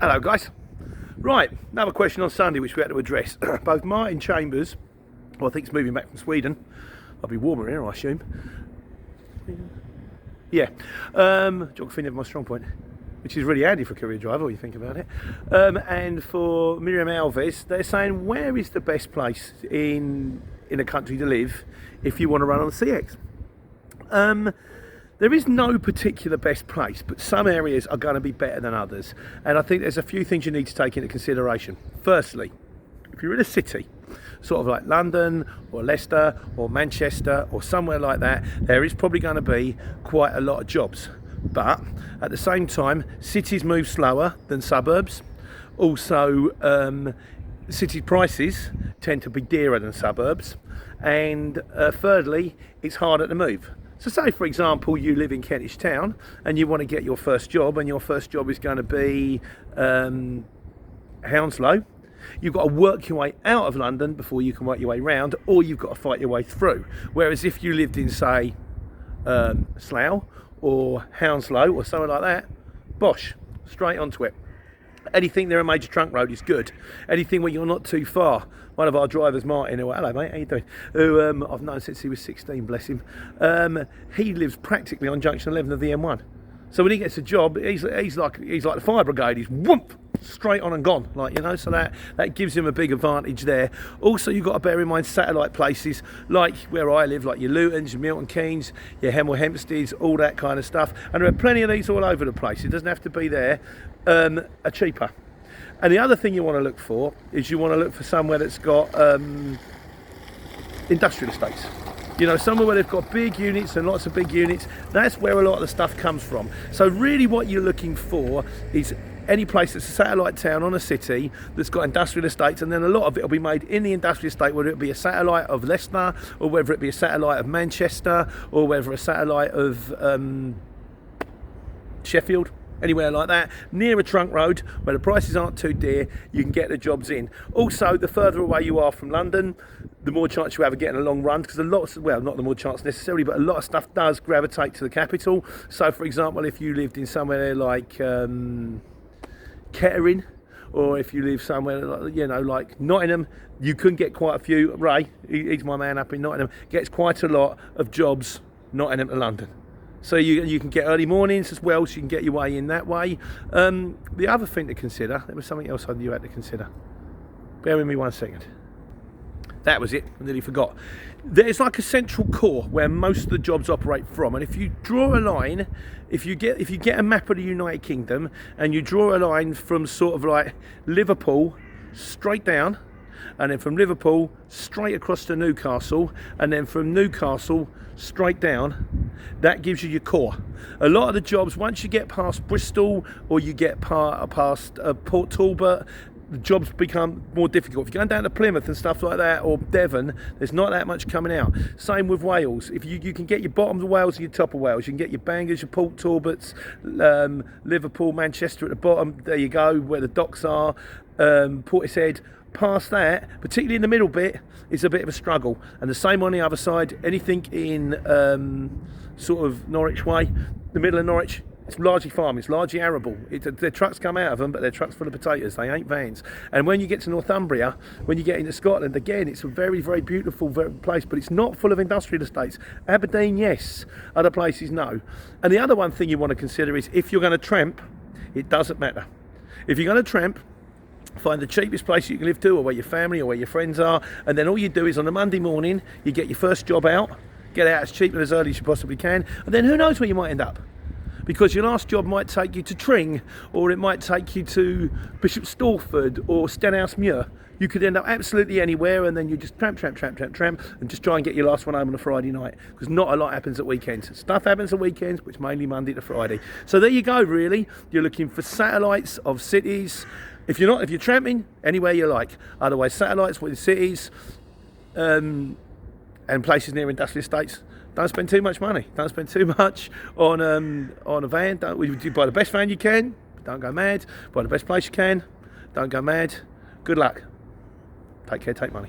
Hello guys. Right, another question on Sunday which we had to address. Both Martin Chambers, who I think is moving back from Sweden, I'll be warmer here I assume. Yeah, geography never my strong point, which is really handy for a courier driver when you think about it. And for Miriam Alves, they're saying where is the best place in a country to live if you want to run on the CX? There is no particular best place, but some areas are going to be better than others. And I think there's a few things you need to take into consideration. Firstly, if you're in a city, sort of like London or Leicester or Manchester or somewhere like that, there is probably going to be quite a lot of jobs. But at the same time, cities move slower than suburbs. Also, city prices tend to be dearer than suburbs. And thirdly, it's harder to move. So say, for example, you live in Kentish Town and you want to get your first job, and your first job is going to be Hounslow. You've got to work your way out of London before you can work your way round, or you've got to fight your way through. Whereas if you lived in, say, Slough or Hounslow or somewhere like that, bosh, straight onto it. Anything near a major trunk road is good. Anything where you're not too far. One of our drivers, Martin, who, hello mate, how you doing? Who I've known since he was 16, bless him. He lives practically on junction 11 of the M1. So when he gets a job, he's like the fire brigade. He's whoomp, straight on and gone, like, you know. So that gives him a big advantage there. Also, you've got to bear in mind satellite places like where I live, like your Lutons, your Milton Keynes, your Hemel Hempsteads, all that kind of stuff. And there are plenty of these all over the place. It doesn't have to be there. Are cheaper. And the other thing you want to look for is you want to look for somewhere that's got industrial estates. You know, somewhere where they've got big units and lots of big units. That's where a lot of the stuff comes from. So really what you're looking for is any place that's a satellite town on a city that's got industrial estates, and then a lot of it will be made in the industrial estate, whether it be a satellite of Leicester, or whether it be a satellite of Manchester, or whether a satellite of Sheffield. Anywhere like that, near a trunk road where the prices aren't too dear, you can get the jobs in. Also, the further away you are from London, the more chance you have of getting a long run, because a lot, well, not the more chance necessarily, but a lot of stuff does gravitate to the capital. So, for example, if you lived in somewhere like Kettering, or if you live somewhere like, you know, like Nottingham, you can get quite a few. Ray, he's my man up in Nottingham, gets quite a lot of jobs Nottingham to London. So you can get early mornings as well, so you can get your way in that way. The other thing to consider, there was something else I knew you had to consider. Bear with me 1 second. That was it, I nearly forgot. There's like a central core where most of the jobs operate from, and if you draw a line, if you get a map of the United Kingdom and you draw a line from sort of like Liverpool straight down, and then from Liverpool straight across to Newcastle, and then from Newcastle straight down, that gives you your core. A lot of the jobs, once you get past Bristol or you get past Port Talbot, the jobs become more difficult. If you're going down to Plymouth and stuff like that, or Devon, there's not that much coming out. Same with Wales. If you can get your bottom of Wales and your top of Wales, you can get your Bangors, your Port Talbots, Liverpool, Manchester at the bottom, there you go, where the docks are, Portishead. Past that, particularly in the middle bit, is a bit of a struggle. And the same on the other side. Anything in sort of Norwich way, the middle of Norwich, it's largely farming, it's largely arable. Their trucks come out of them, but they're trucks full of potatoes, they ain't vans. And when you get to Northumbria, when you get into Scotland, again, it's a very, very beautiful place, but it's not full of industrial estates. Aberdeen, yes. Other places, no. And the other one thing you want to consider is if you're going to tramp, it doesn't matter. If you're going to tramp, find the cheapest place you can live to, or where your family or where your friends are, and then all you do is on a Monday morning you get your first job out, get out as cheap and as early as you possibly can, and then who knows where you might end up, because your last job might take you to Tring, or it might take you to Bishop Stortford or Stenhouse Muir. You could end up absolutely anywhere, and then you just tramp, and just try and get your last one home on a Friday night, because not a lot happens at weekends. Stuff happens at weekends, which mainly Monday to Friday. So there you go, really. You're looking for satellites of cities. If you're tramping, anywhere you like. Otherwise, satellites with cities and places near industrial estates. Don't spend too much money. Don't spend too much on a van. You buy the best van you can. Don't go mad. Buy the best place you can. Don't go mad. Good luck. Take care. Take money.